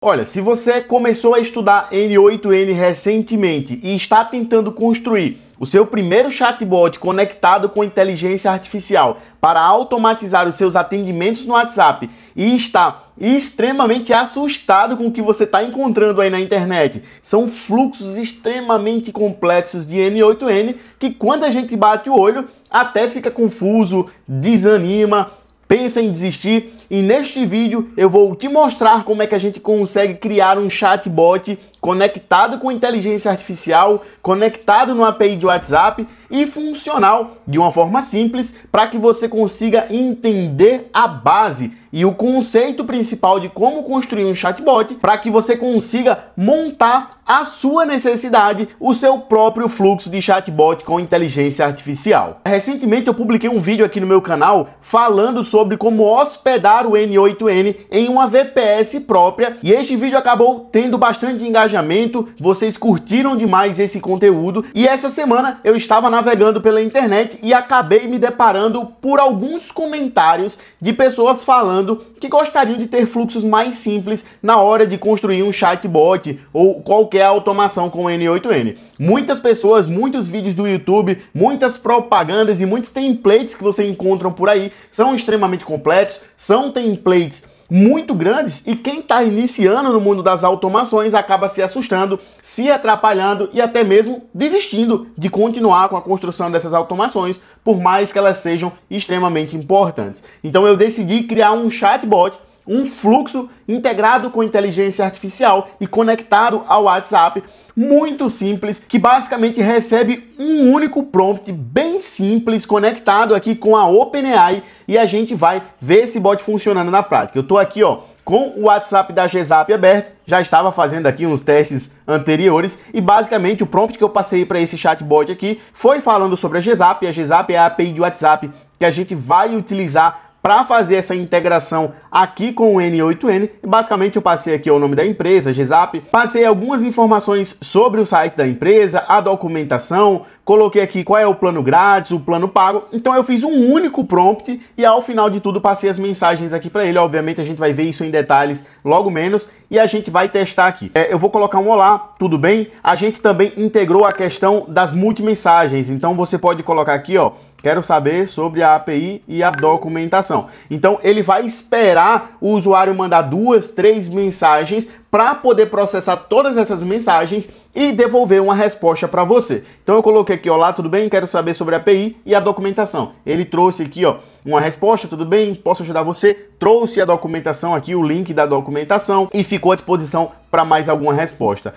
Olha, se você começou a estudar N8N recentemente e está tentando construir o seu primeiro chatbot conectado com inteligência artificial para automatizar os seus atendimentos no WhatsApp e está extremamente assustado com o que você está encontrando aí na internet, são fluxos extremamente complexos de N8N que quando a gente bate o olho até fica confuso, desanima, pensa em desistir. E neste vídeo eu vou te mostrar como é que a gente consegue criar um chatbot conectado com inteligência artificial, conectado no API de WhatsApp e funcional de uma forma simples para que você consiga entender a base e o conceito principal de como construir um chatbot para que você consiga montar a sua necessidade, o seu próprio fluxo de chatbot com inteligência artificial. Recentemente eu publiquei um vídeo aqui no meu canal falando sobre como hospedar o N8N em uma VPS própria e este vídeo acabou tendo bastante engajamento, vocês curtiram demais esse conteúdo e essa semana eu estava navegando pela internet e acabei me deparando por alguns comentários de pessoas falando que gostariam de ter fluxos mais simples na hora de construir um chatbot ou qualquer automação com o N8N. Muitas pessoas, muitos vídeos do YouTube, muitas propagandas e muitos templates que você encontra por aí são extremamente completos, são templates muito grandes e quem está iniciando no mundo das automações acaba se assustando, se atrapalhando e até mesmo desistindo de continuar com a construção dessas automações, por mais que elas sejam extremamente importantes. Então eu decidi criar um chatbot, um fluxo integrado com inteligência artificial e conectado ao WhatsApp, muito simples, que basicamente recebe um único prompt bem simples conectado aqui com a OpenAI e a gente vai ver esse bot funcionando na prática. Eu estou aqui com o WhatsApp da GZAP aberto, já estava fazendo aqui uns testes anteriores e basicamente o prompt que eu passei para esse chatbot aqui foi falando sobre a GZAP. A GZAP é a API de WhatsApp que a gente vai utilizar para fazer essa integração aqui com o N8N. Basicamente eu passei aqui o nome da empresa, GZAP, passei algumas informações sobre o site da empresa, a documentação, coloquei aqui qual é o plano grátis, o plano pago. Então eu fiz um único prompt e ao final de tudo passei as mensagens aqui para ele. Obviamente a gente vai ver isso em detalhes logo menos e a gente vai testar aqui. Eu vou colocar um olá, tudo bem? A gente também integrou a questão das multimensagens. Então você pode colocar aqui, quero saber sobre a API e a documentação. Então ele vai esperar o usuário mandar 2, 3 mensagens para poder processar todas essas mensagens e devolver uma resposta para você. Então eu coloquei aqui, olá, tudo bem? Quero saber sobre a API e a documentação. Ele trouxe aqui, uma resposta, tudo bem? Posso ajudar você? Trouxe a documentação aqui, o link da documentação e ficou à disposição para mais alguma resposta.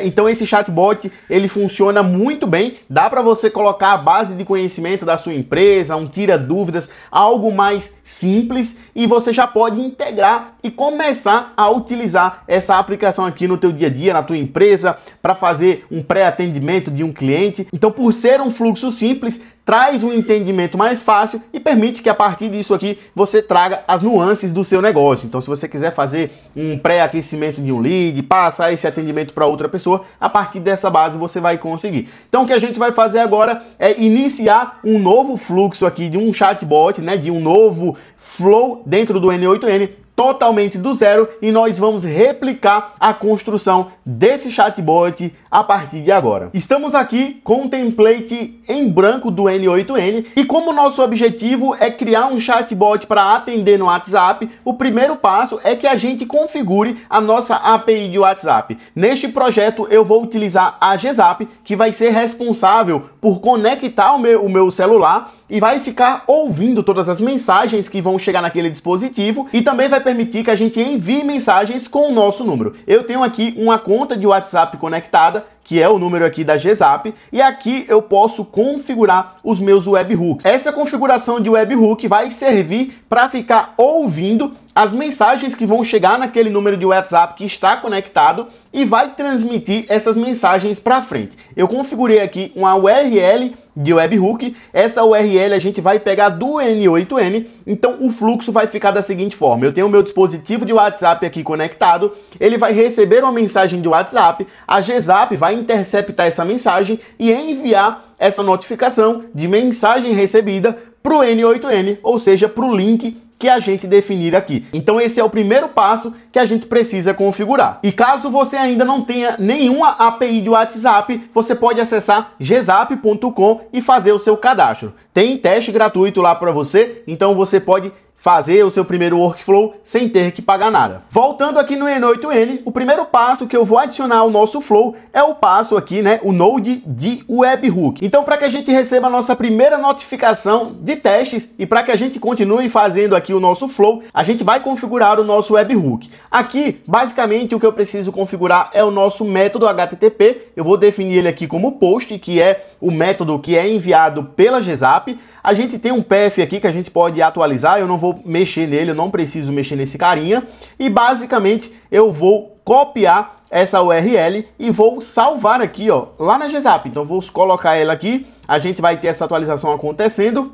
Então esse chatbot, ele funciona muito bem, dá para você colocar a base de conhecimento da sua empresa, um tira-dúvidas, algo mais simples e você já pode integrar e começar a utilizar essa aplicação aqui no teu dia a dia, na tua empresa, para fazer um pré-atendimento de um cliente. Então, por ser um fluxo simples, traz um entendimento mais fácil e permite que a partir disso aqui você traga as nuances do seu negócio. Então, se você quiser fazer um pré-aquecimento de um lead, passar esse atendimento para outra pessoa, a partir dessa base você vai conseguir. Então, o que a gente vai fazer agora é iniciar um novo fluxo aqui de um chatbot, de um novo flow dentro do N8N, totalmente do zero, e nós vamos replicar a construção desse chatbot a partir de agora. Estamos aqui com um template em branco do N8N e como nosso objetivo é criar um chatbot para atender no WhatsApp, o primeiro passo é que a gente configure a nossa API de WhatsApp. Neste projeto eu vou utilizar a GZAP, que vai ser responsável por conectar o meu celular e vai ficar ouvindo todas as mensagens que vão chegar naquele dispositivo e também vai permitir que a gente envie mensagens com o nosso número. Eu tenho aqui uma conta de WhatsApp conectada, que é o número aqui da GZAP, e aqui eu posso configurar os meus webhooks. Essa configuração de webhook vai servir para ficar ouvindo as mensagens que vão chegar naquele número de WhatsApp que está conectado e vai transmitir essas mensagens para frente. Eu configurei aqui uma URL de webhook, essa URL a gente vai pegar do N8N, então o fluxo vai ficar da seguinte forma: eu tenho o meu dispositivo de WhatsApp aqui conectado, ele vai receber uma mensagem de WhatsApp, a GZAP vai interceptar essa mensagem e enviar essa notificação de mensagem recebida para o N8N, ou seja, para o link que a gente definir aqui. Então esse é o primeiro passo que a gente precisa configurar. E caso você ainda não tenha nenhuma API de WhatsApp, você pode acessar gzap.com e fazer o seu cadastro. Tem teste gratuito lá para você, então você pode fazer o seu primeiro workflow sem ter que pagar nada. Voltando aqui no N8N, o primeiro passo que eu vou adicionar ao nosso flow é o passo aqui, né, o Node de webhook. Então, para que a gente receba a nossa primeira notificação de testes e para que a gente continue fazendo aqui o nosso flow, a gente vai configurar o nosso webhook. Aqui, basicamente, o que eu preciso configurar é o nosso método HTTP. Eu vou definir ele aqui como post, que é o método que é enviado pela gzap. A gente tem um path aqui que a gente pode atualizar, eu não vou mexer nele, eu não preciso mexer nesse carinha. E basicamente eu vou copiar essa URL e vou salvar aqui, ó, lá na gzap. Então vou colocar ela aqui, a gente vai ter essa atualização acontecendo.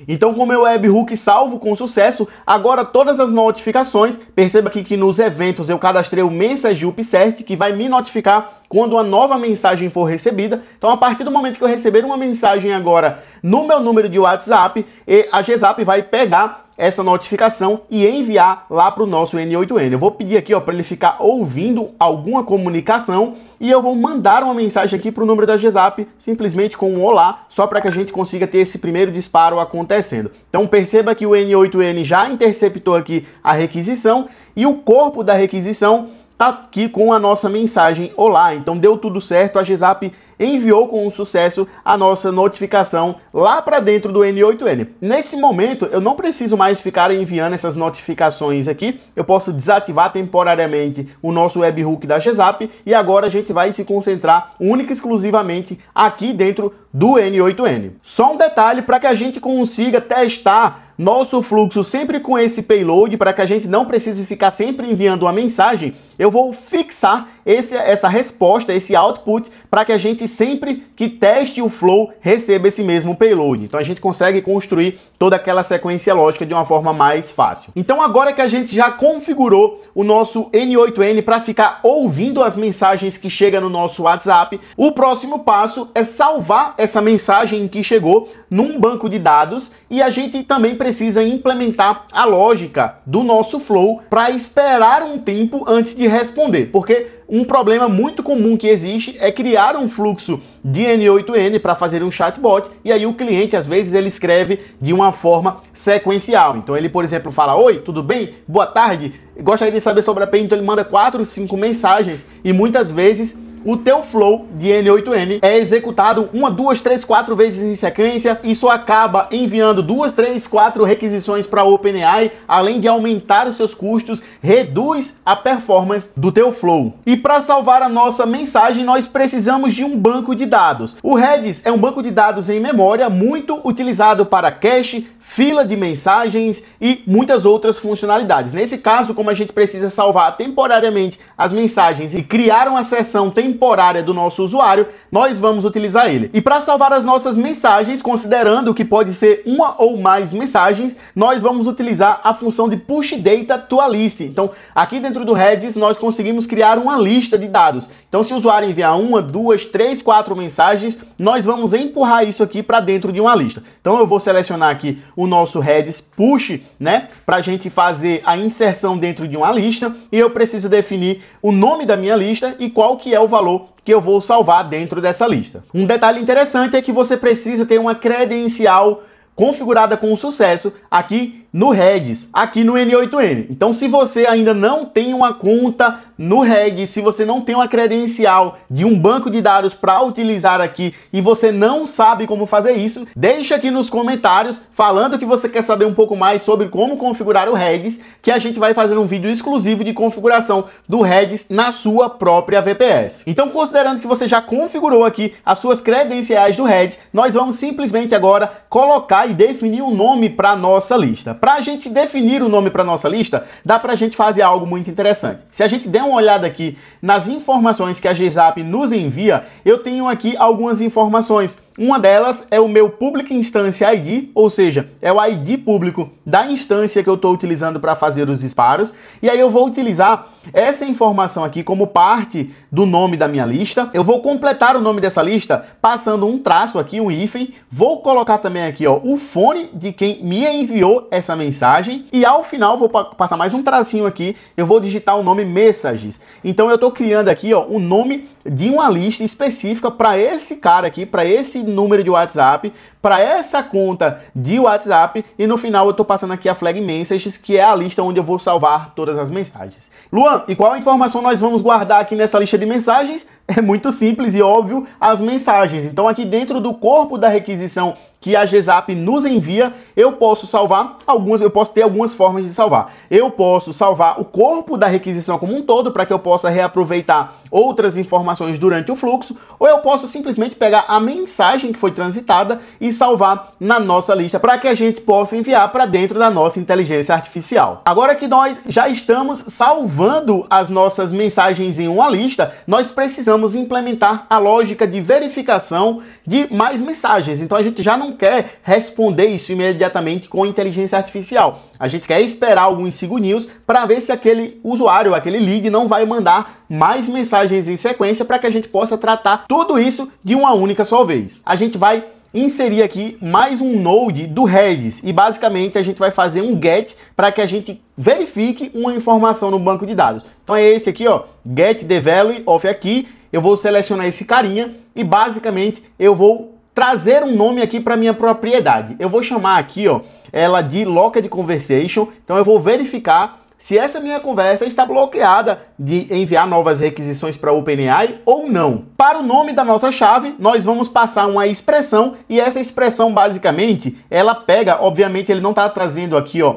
Então, com o meu webhook salvo com sucesso, agora todas as notificações, perceba aqui que nos eventos eu cadastrei o Message Upsert, que vai me notificar quando uma nova mensagem for recebida. Então, a partir do momento que eu receber uma mensagem agora no meu número de WhatsApp, a gzap vai pegar essa notificação e enviar lá para o nosso N8N. Eu vou pedir aqui para ele ficar ouvindo alguma comunicação e eu vou mandar uma mensagem aqui para o número da gzap, simplesmente com um olá, só para que a gente consiga ter esse primeiro disparo acontecendo. Então perceba que o N8N já interceptou aqui a requisição e o corpo da requisição está aqui com a nossa mensagem olá. Então deu tudo certo, a gzap enviou com sucesso a nossa notificação lá para dentro do N8N. Nesse momento, eu não preciso mais ficar enviando essas notificações aqui, eu posso desativar temporariamente o nosso webhook da gzap e agora a gente vai se concentrar única e exclusivamente aqui dentro do N8N. Só um detalhe para que a gente consiga testar nosso fluxo sempre com esse payload, para que a gente não precise ficar sempre enviando uma mensagem, eu vou fixar essa resposta, esse output, para que a gente sempre que teste o flow receba esse mesmo payload. Então a gente consegue construir toda aquela sequência lógica de uma forma mais fácil. Então agora que a gente já configurou o nosso N8N para ficar ouvindo as mensagens que chegam no nosso WhatsApp, o próximo passo é salvar essa mensagem que chegou num banco de dados e a gente também precisa implementar a lógica do nosso flow para esperar um tempo antes de responder, porque um problema muito comum que existe é criar um fluxo de N8N para fazer um chatbot e aí o cliente, às vezes, ele escreve de uma forma sequencial. Então ele, por exemplo, fala: oi, tudo bem? Boa tarde, gostaria de saber sobre a API. Então ele manda 4, 5 mensagens e muitas vezes o teu flow de N8N é executado 1, 2, 3, 4 vezes em sequência. Isso acaba enviando 2, 3, 4 requisições para a OpenAI, além de aumentar os seus custos, reduz a performance do teu flow. E para salvar a nossa mensagem, nós precisamos de um banco de dados. O Redis é um banco de dados em memória muito utilizado para cache, fila de mensagens e muitas outras funcionalidades. Nesse caso, como a gente precisa salvar temporariamente as mensagens e criar uma seção temporária do nosso usuário, nós vamos utilizar ele. E para salvar as nossas mensagens, considerando que pode ser uma ou mais mensagens, nós vamos utilizar a função de push data to a list. Então, aqui dentro do Redis, nós conseguimos criar uma lista de dados. Então, se o usuário enviar 1, 2, 3, 4 mensagens, nós vamos empurrar isso aqui para dentro de uma lista. Então, eu vou selecionar aqui o nosso Redis push, né, para a gente fazer a inserção dentro de uma lista, e eu preciso definir o nome da minha lista e qual que é o valor que eu vou salvar dentro dessa lista. Um detalhe interessante é que você precisa ter uma credencial configurada com sucesso aqui no Redis, aqui no N8N. Então, se você ainda não tem uma conta no Redis, se você não tem uma credencial de um banco de dados para utilizar aqui e você não sabe como fazer isso, deixa aqui nos comentários falando que você quer saber um pouco mais sobre como configurar o Redis, que a gente vai fazer um vídeo exclusivo de configuração do Redis na sua própria VPS. Então, considerando que você já configurou aqui as suas credenciais do Redis, nós vamos simplesmente agora colocar e definir um nome para a nossa lista. Para a gente definir o nome para nossa lista, dá para a gente fazer algo muito interessante. Se a gente der uma olhada aqui nas informações que a gzap nos envia, eu tenho aqui algumas informações. Uma delas é o meu Public Instance ID, ou seja, é o ID público da instância que eu estou utilizando para fazer os disparos. E aí eu vou utilizar essa informação aqui como parte do nome da minha lista. Eu vou completar o nome dessa lista passando um traço aqui, um hífen. Vou colocar também aqui, ó, o fone de quem me enviou essa mensagem. E ao final vou passar mais um tracinho aqui. Eu vou digitar o nome Messages. Então eu estou criando aqui, ó, o nome de uma lista específica para esse cara aqui, para esse número de WhatsApp, para essa conta de WhatsApp, e no final eu estou passando aqui a flag Messages, que é a lista onde eu vou salvar todas as mensagens. Luan, e qual informação nós vamos guardar aqui nessa lista de mensagens? É muito simples e óbvio, as mensagens. Então aqui dentro do corpo da requisição que a GZAP nos envia, eu posso salvar eu posso ter algumas formas de salvar. Eu posso salvar o corpo da requisição como um todo, para que eu possa reaproveitar outras informações durante o fluxo, ou eu posso simplesmente pegar a mensagem que foi transitada e salvar na nossa lista, para que a gente possa enviar para dentro da nossa inteligência artificial. Agora que nós já estamos salvando as nossas mensagens em uma lista, nós precisamos implementar a lógica de verificação de mais mensagens. Então a gente já não quer responder isso imediatamente com inteligência artificial. A gente quer esperar alguns segundos para ver se aquele usuário, aquele lead, não vai mandar mais mensagens em sequência, para que a gente possa tratar tudo isso de uma única só vez. A gente vai inserir aqui mais um node do Redis e basicamente a gente vai fazer um get para que a gente verifique uma informação no banco de dados. Então é esse aqui, ó, get the value of aqui. Eu vou selecionar esse carinha e basicamente eu vou trazer um nome aqui para minha propriedade. Eu vou chamar aqui, ó, ela de locked conversation. Então eu vou verificar se essa minha conversa está bloqueada de enviar novas requisições para a OpenAI ou não. Para o nome da nossa chave, nós vamos passar uma expressão, e essa expressão basicamente, ela pega, obviamente ele não está trazendo aqui, ó,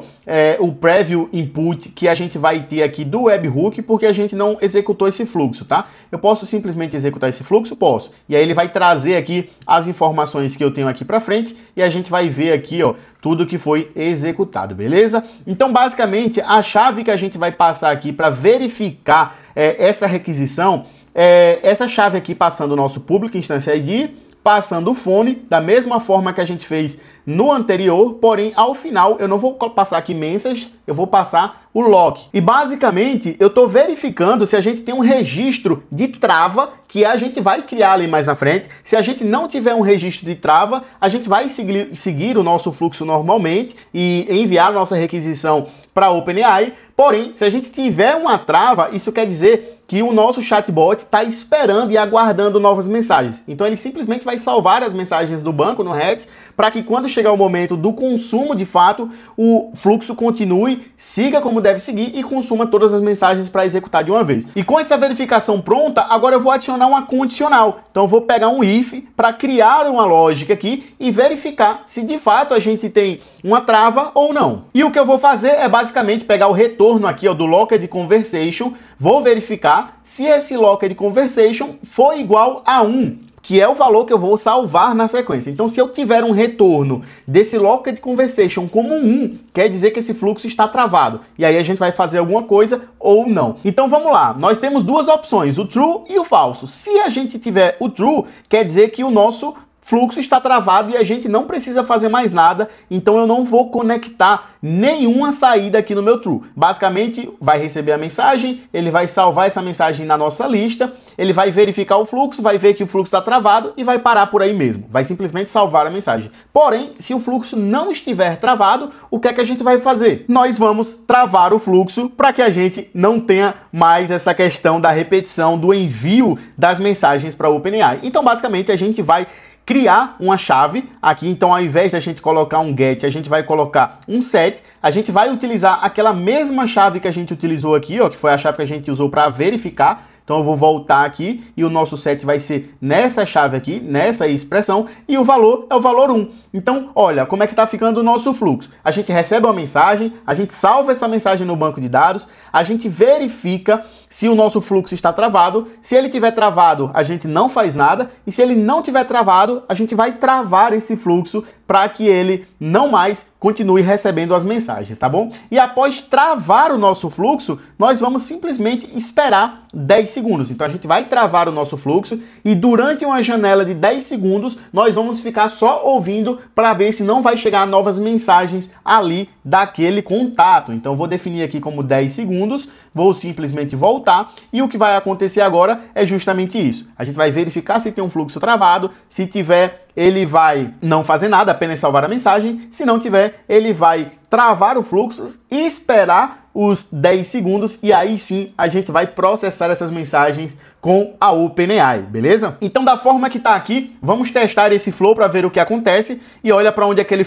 o preview input que a gente vai ter aqui do webhook, porque a gente não executou esse fluxo, tá? Eu posso simplesmente executar esse fluxo? Posso. E aí ele vai trazer aqui as informações que eu tenho aqui para frente, e a gente vai ver aqui, ó, tudo que foi executado, beleza? Então, basicamente, a chave que a gente vai passar aqui para verificar essa requisição é essa chave aqui, passando o nosso public instance ID, passando o fone, da mesma forma que a gente fez no anterior, porém, ao final, eu não vou passar aqui messages, eu vou passar o lock. E basicamente, eu estou verificando se a gente tem um registro de trava, que a gente vai criar ali mais na frente. Se a gente não tiver um registro de trava, a gente vai seguir o nosso fluxo normalmente e enviar a nossa requisição para a OpenAI. Porém, se a gente tiver uma trava, isso quer dizer que o nosso chatbot está esperando e aguardando novas mensagens. Então ele simplesmente vai salvar as mensagens do banco no Redis, para que quando chegar o momento do consumo de fato, o fluxo continue, siga como deve seguir e consuma todas as mensagens para executar de uma vez. E com essa verificação pronta, agora eu vou adicionar uma condicional. Então eu vou pegar um if para criar uma lógica aqui e verificar se de fato a gente tem uma trava ou não. E o que eu vou fazer é basicamente pegar o retorno aqui, ó, do locked conversation, vou verificar se esse locked conversation for igual a 1, que é o valor que eu vou salvar na sequência. Então, se eu tiver um retorno desse locked conversation como 1, quer dizer que esse fluxo está travado. E aí a gente vai fazer alguma coisa ou não. Então, vamos lá. Nós temos duas opções, o true e o falso. Se a gente tiver o true, quer dizer que o nosso fluxo está travado e a gente não precisa fazer mais nada, então eu não vou conectar nenhuma saída aqui no meu true. Basicamente, vai receber a mensagem, ele vai salvar essa mensagem na nossa lista, ele vai verificar o fluxo, vai ver que o fluxo está travado e vai parar por aí mesmo. Vai simplesmente salvar a mensagem. Porém, se o fluxo não estiver travado, o que é que a gente vai fazer? Nós vamos travar o fluxo para que a gente não tenha mais essa questão da repetição do envio das mensagens para a OpenAI. Então, basicamente, a gente vai criar uma chave aqui. Então, ao invés de a gente colocar um get, a gente vai colocar um set. A gente vai utilizar aquela mesma chave que a gente utilizou aqui, ó, que foi a chave que a gente usou para verificar. Então eu vou voltar aqui e o nosso set vai ser nessa chave aqui, nessa expressão, e o valor é o valor 1. Então, olha como é que está ficando o nosso fluxo. A gente recebe uma mensagem, a gente salva essa mensagem no banco de dados, a gente verifica se o nosso fluxo está travado. Se ele estiver travado, a gente não faz nada, e se ele não estiver travado, a gente vai travar esse fluxo para que ele não mais continue recebendo as mensagens, tá bom? E após travar o nosso fluxo, nós vamos simplesmente esperar 10 segundos. Então a gente vai travar o nosso fluxo e durante uma janela de 10 segundos, nós vamos ficar só ouvindo para ver se não vai chegar novas mensagens ali daquele contato. Então vou definir aqui como 10 segundos, vou simplesmente voltar e o que vai acontecer agora é justamente isso. A gente vai verificar se tem um fluxo travado, se tiver, ele vai não fazer nada, apenas salvar a mensagem, se não tiver, ele vai travar o fluxo e esperar os 10 segundos e aí sim a gente vai processar essas mensagens com a OpenAI, beleza? Então da forma que tá aqui, vamos testar esse flow para ver o que acontece e olha para onde é que ele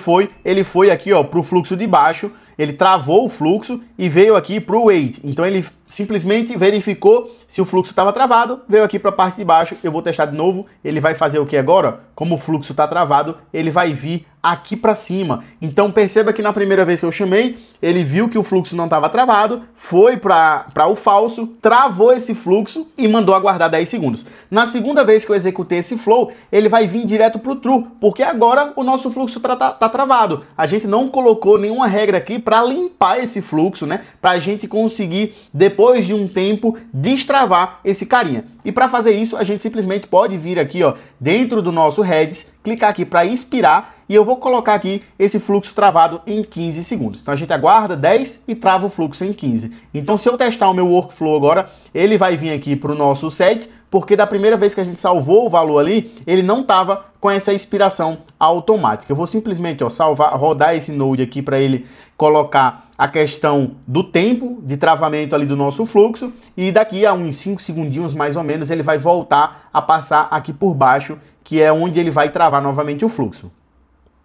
foi aqui ó, para o fluxo de baixo, ele travou o fluxo e veio aqui para o wait, então ele simplesmente verificou se o fluxo estava travado, veio aqui para a parte de baixo, eu vou testar de novo, ele vai fazer o que agora? Como o fluxo está travado, ele vai vir aqui para cima. Então perceba que na primeira vez que eu chamei, ele viu que o fluxo não estava travado, foi para o falso, travou esse fluxo e mandou aguardar 10 segundos. Na segunda vez que eu executei esse flow, ele vai vir direto para o true, porque agora o nosso fluxo tá travado. A gente não colocou nenhuma regra aqui para limpar esse fluxo, né? Para a gente conseguir, depois de um tempo, destravar esse carinha. E para fazer isso, a gente simplesmente pode vir aqui, ó, dentro do nosso Redis, clicar aqui para expirar e eu vou colocar aqui esse fluxo travado em 15 segundos. Então a gente aguarda 10 e trava o fluxo em 15. Então se eu testar o meu workflow agora, ele vai vir aqui para o nosso set, porque da primeira vez que a gente salvou o valor ali, ele não estava com essa expiração automática. Eu vou simplesmente ó, rodar esse node aqui para ele colocar a questão do tempo de travamento ali do nosso fluxo e daqui a uns 5 segundinhos mais ou menos ele vai voltar a passar aqui por baixo, que é onde ele vai travar novamente o fluxo.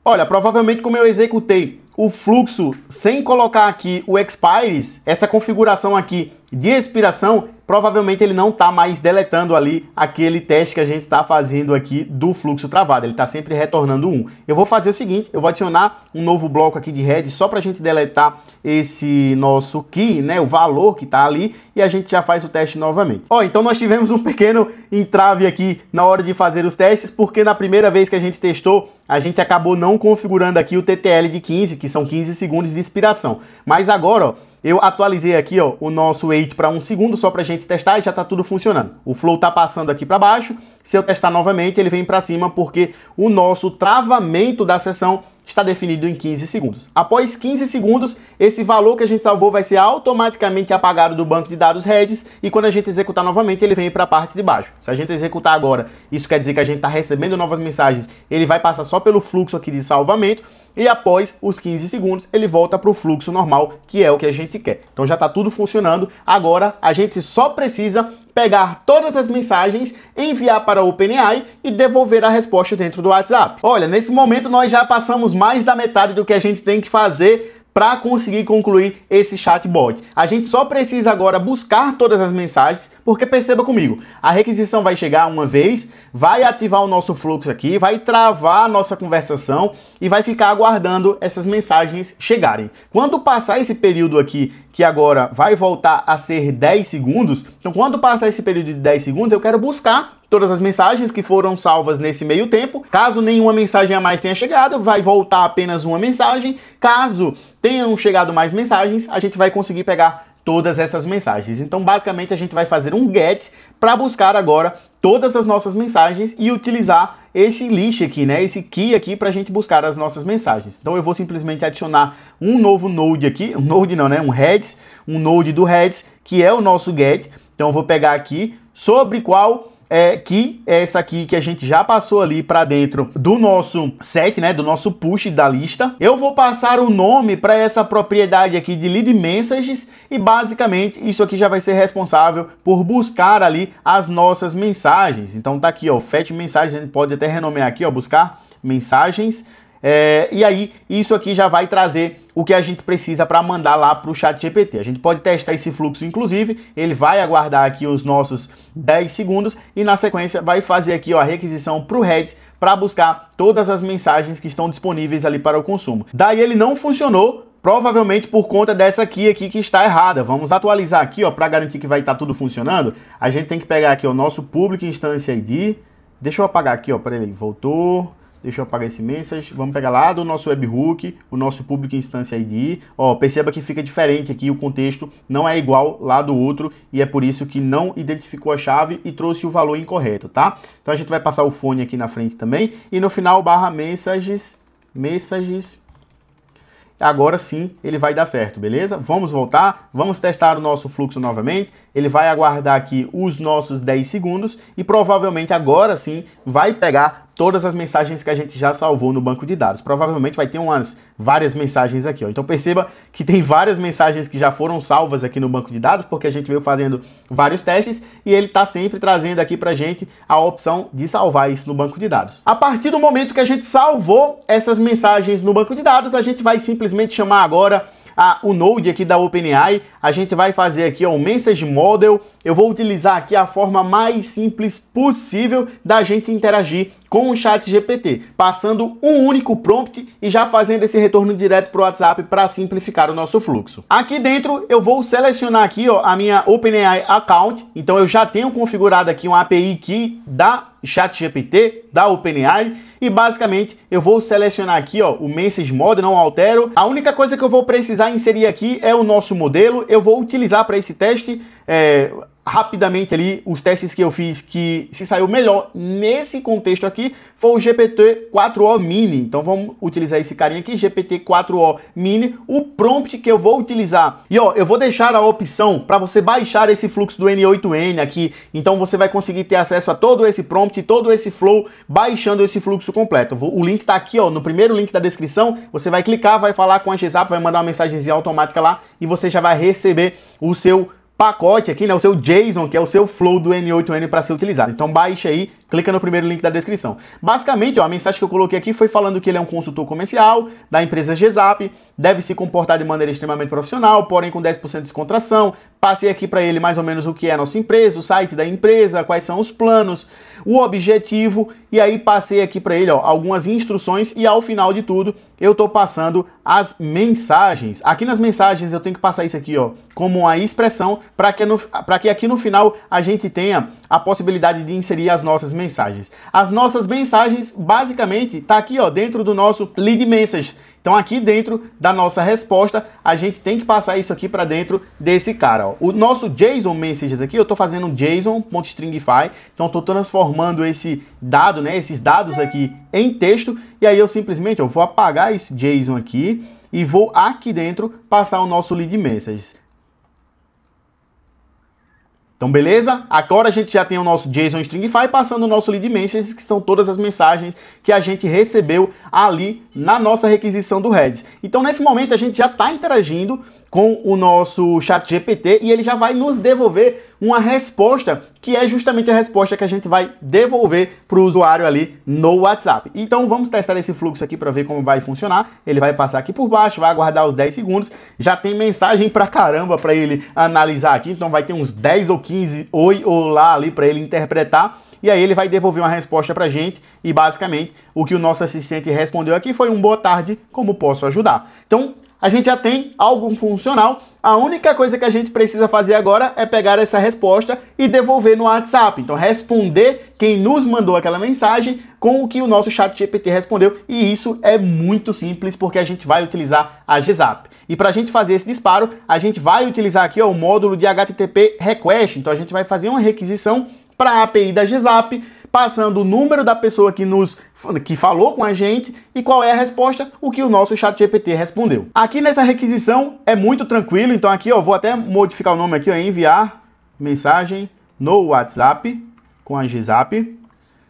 Olha, provavelmente como eu executei o fluxo sem colocar aqui o expires, essa configuração aqui de expiração, provavelmente ele não está mais deletando ali aquele teste que a gente está fazendo aqui do fluxo travado. Ele está sempre retornando 1. Eu vou fazer o seguinte, eu vou adicionar um novo bloco aqui de head só para a gente deletar esse nosso key, né, o valor que está ali, e a gente já faz o teste novamente. Ó, então nós tivemos um pequeno entrave aqui na hora de fazer os testes, porque na primeira vez que a gente testou, a gente acabou não configurando aqui o TTL de 15, que são 15 segundos de expiração. Mas agora, ó, eu atualizei aqui ó, o nosso wait para 1 segundo só para a gente testar e já está tudo funcionando. O flow está passando aqui para baixo, se eu testar novamente ele vem para cima porque o nosso travamento da sessão está definido em 15 segundos. Após 15 segundos, esse valor que a gente salvou vai ser automaticamente apagado do banco de dados Redis e quando a gente executar novamente, ele vem para a parte de baixo. Se a gente executar agora, isso quer dizer que a gente está recebendo novas mensagens, ele vai passar só pelo fluxo aqui de salvamento e após os 15 segundos, ele volta para o fluxo normal, que é o que a gente quer. Então já está tudo funcionando. Agora, a gente só precisa pegar todas as mensagens, enviar para a OpenAI e devolver a resposta dentro do WhatsApp. Olha, nesse momento nós já passamos mais da metade do que a gente tem que fazer para conseguir concluir esse chatbot. A gente só precisa agora buscar todas as mensagens, porque perceba comigo, a requisição vai chegar uma vez, vai ativar o nosso fluxo aqui, vai travar a nossa conversação e vai ficar aguardando essas mensagens chegarem. Quando passar esse período aqui, que agora vai voltar a ser 10 segundos, então quando passar esse período de 10 segundos, eu quero buscar todas as mensagens que foram salvas nesse meio tempo. Caso nenhuma mensagem a mais tenha chegado, vai voltar apenas uma mensagem. Caso tenham chegado mais mensagens, a gente vai conseguir pegar todas essas mensagens. Então, basicamente, a gente vai fazer um get para buscar agora todas as nossas mensagens e utilizar esse list aqui, né? Esse key aqui para a gente buscar as nossas mensagens. Então, eu vou simplesmente adicionar um novo node aqui, um node não, né? Um Redis, um node do Redis, que é o nosso get. Então, eu vou pegar aqui sobre qual que é essa aqui que a gente já passou ali para dentro do nosso set, né, do nosso push da lista. Eu vou passar o nome para essa propriedade aqui de lead messages e basicamente isso aqui já vai ser responsável por buscar ali as nossas mensagens. Então tá aqui, ó, fetch mensagens, a gente pode até renomear aqui, ó, buscar mensagens. E aí, isso aqui já vai trazer o que a gente precisa para mandar lá para o ChatGPT. A gente pode testar esse fluxo, inclusive, ele vai aguardar aqui os nossos 10 segundos e na sequência vai fazer aqui ó, a requisição para o Redis para buscar todas as mensagens que estão disponíveis ali para o consumo. Daí ele não funcionou, provavelmente por conta dessa key aqui que está errada. Vamos atualizar aqui ó, para garantir que vai estar tudo funcionando. A gente tem que pegar aqui o nosso Public Instance ID. Deixa eu apagar aqui, ó, peraí, voltou. Deixa eu apagar esse message. Vamos pegar lá do nosso webhook, o nosso Public Instance ID. Ó, perceba que fica diferente aqui, o contexto não é igual lá do outro e é por isso que não identificou a chave e trouxe o valor incorreto, tá? Então a gente vai passar o phone aqui na frente também e no final /messages. agora sim ele vai dar certo, beleza? Vamos voltar, vamos testar o nosso fluxo novamente, ele vai aguardar aqui os nossos 10 segundos e provavelmente agora sim vai pegar todas as mensagens que a gente já salvou no banco de dados. Provavelmente vai ter várias mensagens aqui, ó. Então perceba que tem várias mensagens que já foram salvas aqui no banco de dados, porque a gente veio fazendo vários testes e ele está sempre trazendo aqui pra gente a opção de salvar isso no banco de dados. A partir do momento que a gente salvou essas mensagens no banco de dados, a gente vai simplesmente chamar agora o Node aqui da OpenAI, a gente vai fazer aqui o Message Model. Eu vou utilizar aqui a forma mais simples possível da gente interagir com o ChatGPT, passando um único prompt e já fazendo esse retorno direto para o WhatsApp para simplificar o nosso fluxo. Aqui dentro eu vou selecionar aqui a minha OpenAI Account, então eu já tenho configurado aqui uma API Key da ChatGPT, da OpenAI, e basicamente eu vou selecionar aqui o Message Model, não altero. A única coisa que eu vou precisar inserir aqui é o nosso modelo. Eu vou utilizar para esse teste rapidamente ali os testes que eu fiz que se saiu melhor nesse contexto aqui foi o GPT-4o Mini. Então vamos utilizar esse carinha aqui, GPT-4o Mini, o prompt que eu vou utilizar. E eu vou deixar a opção para você baixar esse fluxo do N8N aqui. Então você vai conseguir ter acesso a todo esse prompt, todo esse flow, baixando esse fluxo completo. O link tá aqui, no primeiro link da descrição. Você vai clicar, vai falar com a GZAP, vai mandar uma mensagenzinha automática lá e você já vai receber o seu pacote aqui, o seu JSON, que é o seu flow do N8N para ser utilizado. Então baixa aí, clica no primeiro link da descrição. Basicamente, a mensagem que eu coloquei aqui foi falando que ele é um consultor comercial da empresa GZAP, deve se comportar de maneira extremamente profissional, porém com 10% de descontração. Passei aqui para ele mais ou menos o que é a nossa empresa, o site da empresa, quais são os planos, o objetivo, e aí passei aqui para ele algumas instruções e ao final de tudo eu estou passando as mensagens. Aqui nas mensagens eu tenho que passar isso aqui como uma expressão para que aqui no final a gente tenha a possibilidade de inserir as nossas mensagens. As nossas mensagens basicamente tá aqui dentro do nosso lead message. Então aqui dentro da nossa resposta, a gente tem que passar isso aqui para dentro desse cara. O nosso JSON Messages aqui, eu estou fazendo um JSON.stringify, então estou transformando esse dado, esses dados aqui em texto, e aí eu simplesmente vou apagar esse JSON aqui e vou aqui dentro passar o nosso lead messages. Então, beleza? Agora a gente já tem o nosso JSON Stringify passando o nosso lead messages, que são todas as mensagens que a gente recebeu ali na nossa requisição do Redis. Então, nesse momento, a gente já está interagindo com o nosso ChatGPT e ele já vai nos devolver uma resposta que é justamente a resposta que a gente vai devolver para o usuário ali no WhatsApp. Então vamos testar esse fluxo aqui para ver como vai funcionar. Ele vai passar aqui por baixo, vai aguardar os 10 segundos, já tem mensagem pra caramba para ele analisar aqui, então vai ter uns 10 ou 15 oi ou lá ali para ele interpretar. E aí ele vai devolver uma resposta pra gente e basicamente o que o nosso assistente respondeu aqui foi um boa tarde, como posso ajudar? Então a gente já tem algo funcional, a única coisa que a gente precisa fazer agora é pegar essa resposta e devolver no WhatsApp. Então responder quem nos mandou aquela mensagem com o que o nosso ChatGPT respondeu, e isso é muito simples porque a gente vai utilizar a GZAP. E para a gente fazer esse disparo, a gente vai utilizar aqui o módulo de HTTP Request, então a gente vai fazer uma requisição para a API da GZAP, passando o número da pessoa que falou com a gente e qual é a resposta, o que o nosso ChatGPT respondeu. Aqui nessa requisição é muito tranquilo, então aqui vou até modificar o nome aqui, enviar mensagem no WhatsApp com a GZAP,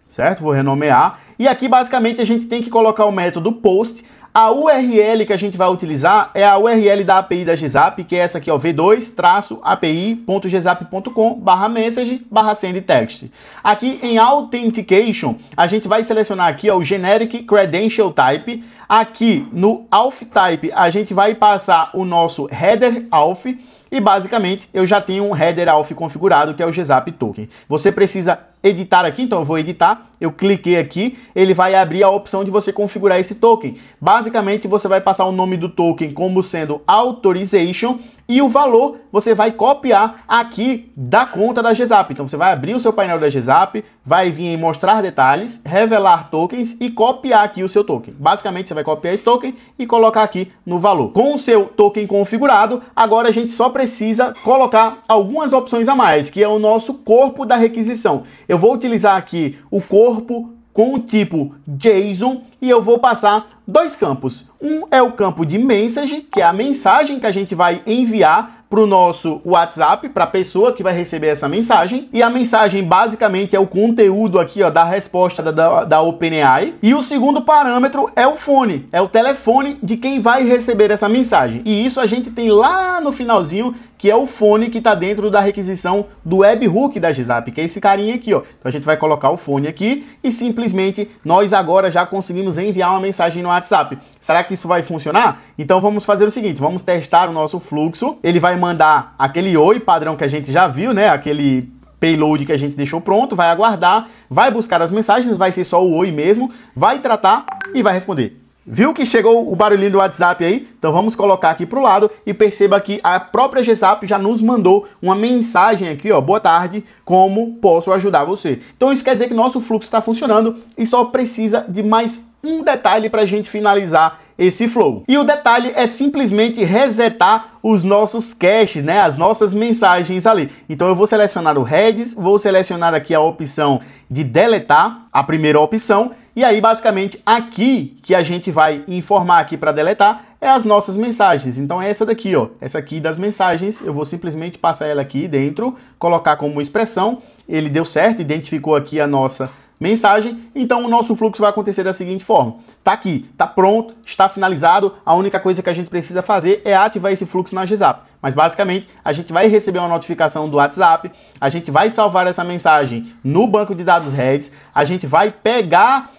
certo? Vou renomear. E aqui basicamente a gente tem que colocar o método post. A URL que a gente vai utilizar é a URL da API da GZAP, que é essa aqui, v2-api.gzap.com/message/sendText. Aqui em Authentication, a gente vai selecionar aqui o Generic Credential Type. Aqui no Auth Type, a gente vai passar o nosso Header Auth. E basicamente eu já tenho um Header Auth configurado, que é o GZAP Token. Você precisa editar aqui, então eu vou editar, eu cliquei aqui, ele vai abrir a opção de você configurar esse token. Basicamente você vai passar o nome do token como sendo Authorization e o valor você vai copiar aqui da conta da GZAP. Então você vai abrir o seu painel da GZAP, vai vir em mostrar detalhes, revelar tokens e copiar aqui o seu token. Basicamente você vai copiar esse token e colocar aqui no valor. Com o seu token configurado, agora a gente só precisa colocar algumas opções a mais, que é o nosso corpo da requisição. Eu vou utilizar aqui o corpo com o tipo JSON e eu vou passar dois campos. Um é o campo de message, que é a mensagem que a gente vai enviar para o nosso WhatsApp, para a pessoa que vai receber essa mensagem. E a mensagem basicamente é o conteúdo aqui, ó, da resposta da OpenAI. E o segundo parâmetro é o fone, é o telefone de quem vai receber essa mensagem. E isso a gente tem lá no finalzinho, que é o fone que está dentro da requisição do webhook da GZAP, que é esse carinha aqui, ó. Então a gente vai colocar o fone aqui e simplesmente nós agora já conseguimos enviar uma mensagem no WhatsApp. Será que isso vai funcionar? Então vamos fazer o seguinte, vamos testar o nosso fluxo. Ele vai mandar aquele oi padrão que a gente já viu, né? Aquele payload que a gente deixou pronto, vai aguardar, vai buscar as mensagens, vai ser só o oi mesmo, vai tratar e vai responder. Viu que chegou o barulhinho do WhatsApp aí? Então vamos colocar aqui para o lado e perceba que a própria GZAP já nos mandou uma mensagem aqui, ó, boa tarde, como posso ajudar você? Então isso quer dizer que nosso fluxo está funcionando e só precisa de mais um detalhe para a gente finalizar esse flow. E o detalhe é simplesmente resetar os nossos caches, né? As nossas mensagens ali. Então eu vou selecionar o heads, vou selecionar aqui a opção de deletar, a primeira opção, e aí basicamente aqui que a gente vai informar aqui para deletar é as nossas mensagens. Então é essa daqui, ó, essa aqui das mensagens, eu vou simplesmente passar ela aqui dentro, colocar como expressão, ele deu certo, identificou aqui a nossa mensagem, então o nosso fluxo vai acontecer da seguinte forma. Tá aqui, tá pronto, está finalizado, a única coisa que a gente precisa fazer é ativar esse fluxo na GZAP. Mas basicamente, a gente vai receber uma notificação do WhatsApp, a gente vai salvar essa mensagem no banco de dados Redis, a gente vai pegar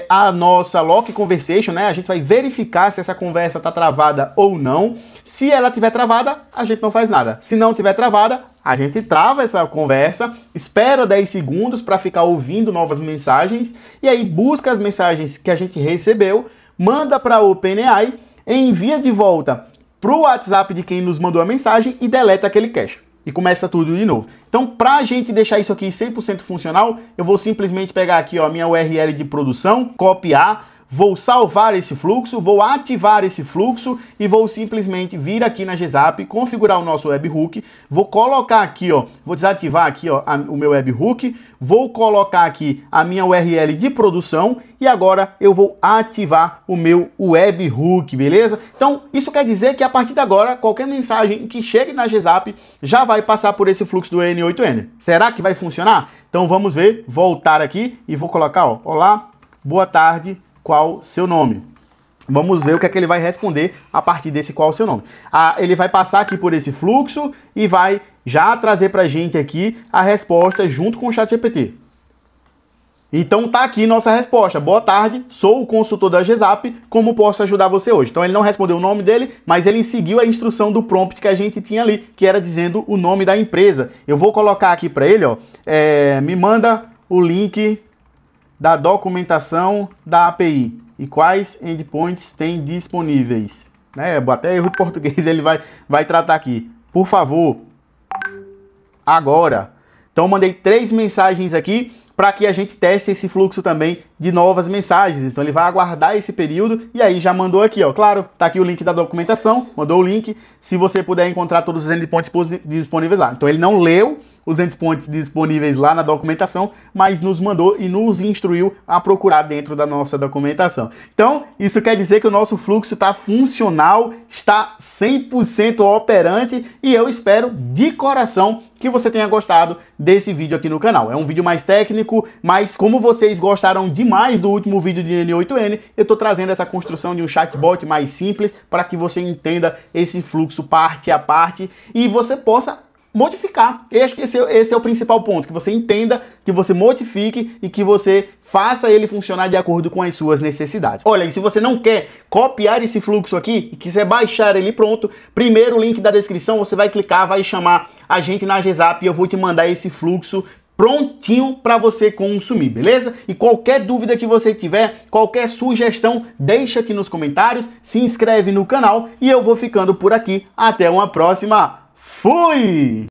a nossa lock conversation, né? A gente vai verificar se essa conversa está travada ou não. Se ela estiver travada, a gente não faz nada. Se não estiver travada, a gente trava essa conversa, espera 10 segundos para ficar ouvindo novas mensagens e aí busca as mensagens que a gente recebeu, manda para a OpenAI, envia de volta para o WhatsApp de quem nos mandou a mensagem e deleta aquele cache. E começa tudo de novo. Então, para a gente deixar isso aqui 100% funcional, eu vou simplesmente pegar aqui, ó, a minha URL de produção, copiar, vou salvar esse fluxo, vou ativar esse fluxo e vou simplesmente vir aqui na GZAP, configurar o nosso webhook, vou colocar aqui, ó, vou desativar aqui, ó, o meu webhook, vou colocar aqui a minha URL de produção e agora eu vou ativar o meu webhook, beleza? Então, isso quer dizer que a partir de agora, qualquer mensagem que chegue na GZAP já vai passar por esse fluxo do N8N. Será que vai funcionar? Então vamos ver, voltar aqui e vou colocar, ó, olá, boa tarde, qual seu nome? Vamos ver o que é que ele vai responder a partir desse qual seu nome. Ele vai passar aqui por esse fluxo e vai já trazer pra gente aqui a resposta junto com o ChatGPT. Então tá aqui nossa resposta. Boa tarde, sou o consultor da GZAP, como posso ajudar você hoje? Então ele não respondeu o nome dele, mas ele seguiu a instrução do prompt que a gente tinha ali, que era dizendo o nome da empresa. Eu vou colocar aqui para ele, ó, me manda o link da documentação da API e quais endpoints tem disponíveis. Até erro de português ele vai tratar aqui. Por favor, agora. Então eu mandei 3 mensagens aqui para que a gente teste esse fluxo também de novas mensagens. Então ele vai aguardar esse período e aí já mandou aqui, ó. Claro, tá aqui o link da documentação, mandou o link. Se você puder encontrar todos os endpoints disponíveis lá. Então ele não leu os endpoints disponíveis lá na documentação, mas nos mandou e nos instruiu a procurar dentro da nossa documentação. Então, isso quer dizer que o nosso fluxo está funcional, está 100% operante e eu espero de coração que você tenha gostado desse vídeo aqui no canal. É um vídeo mais técnico, mas como vocês gostaram demais do último vídeo de N8N, eu estou trazendo essa construção de um chatbot mais simples para que você entenda esse fluxo parte a parte e você possa modificar. Eu acho que esse é o principal ponto, que você entenda, que você modifique e que você faça ele funcionar de acordo com as suas necessidades. Olha, e se você não quer copiar esse fluxo aqui e quiser baixar ele pronto, primeiro link da descrição, você vai clicar, vai chamar a gente na GZAP e eu vou te mandar esse fluxo prontinho para você consumir, beleza? E qualquer dúvida que você tiver, qualquer sugestão, deixa aqui nos comentários, se inscreve no canal e eu vou ficando por aqui. Até uma próxima. Fui!